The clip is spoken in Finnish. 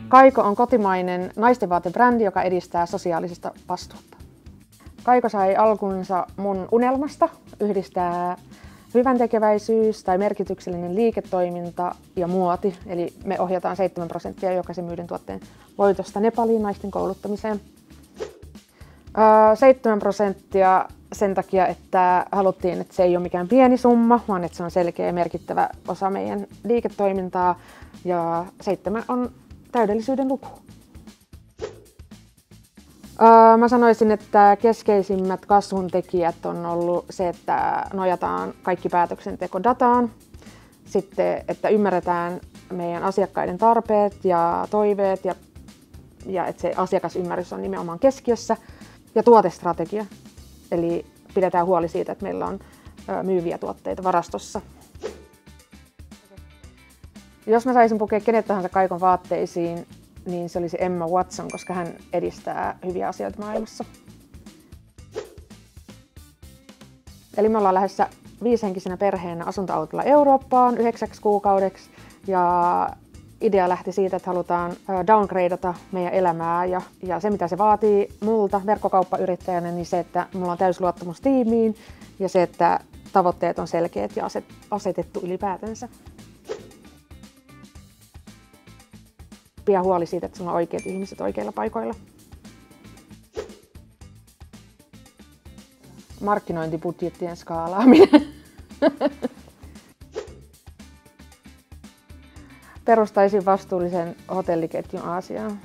Kaiko on kotimainen naistenvaatebrändi, joka edistää sosiaalista vastuuta. Kaiko sai alkunsa mun unelmasta yhdistää hyväntekeväisyys tai merkityksellinen liiketoiminta ja muoti. Eli me ohjataan 7% jokaisen myydyn tuotteen voitosta Nepaliin naisten kouluttamiseen. 7% sen takia, että haluttiin, että se ei ole mikään pieni summa, vaan että se on selkeä ja merkittävä osa meidän liiketoimintaa. Ja 7 on täydellisyyden luku. Mä sanoisin, että keskeisimmät kasvun tekijät on ollut se, että nojataan kaikki päätöksenteko dataan. Sitten, että ymmärretään meidän asiakkaiden tarpeet ja toiveet ja että se asiakasymmärrys on nimenomaan keskiössä. Ja tuotestrategia, eli pidetään huoli siitä, että meillä on myyviä tuotteita varastossa. Jos mä saisin pukea kenet tahansa Kaikon vaatteisiin, niin se olisi Emma Watson, koska hän edistää hyviä asioita maailmassa. Eli me ollaan lähdössä 5-henkisenä perheenä asuntoautolla Eurooppaan 9 kuukaudeksi. Ja idea lähti siitä, että halutaan downgradeata meidän elämää ja se mitä se vaatii multa verkkokauppayrittäjänä, niin se, että mulla on täysi luottamus tiimiin ja se, että tavoitteet on selkeät ja asetettu ylipäätänsä. Pidä huoli siitä, että sulla on oikeat ihmiset oikeilla paikoilla. Markkinointibudjettien skaalaaminen. Perustaisin vastuullisen hotelliketjun Aasiaan.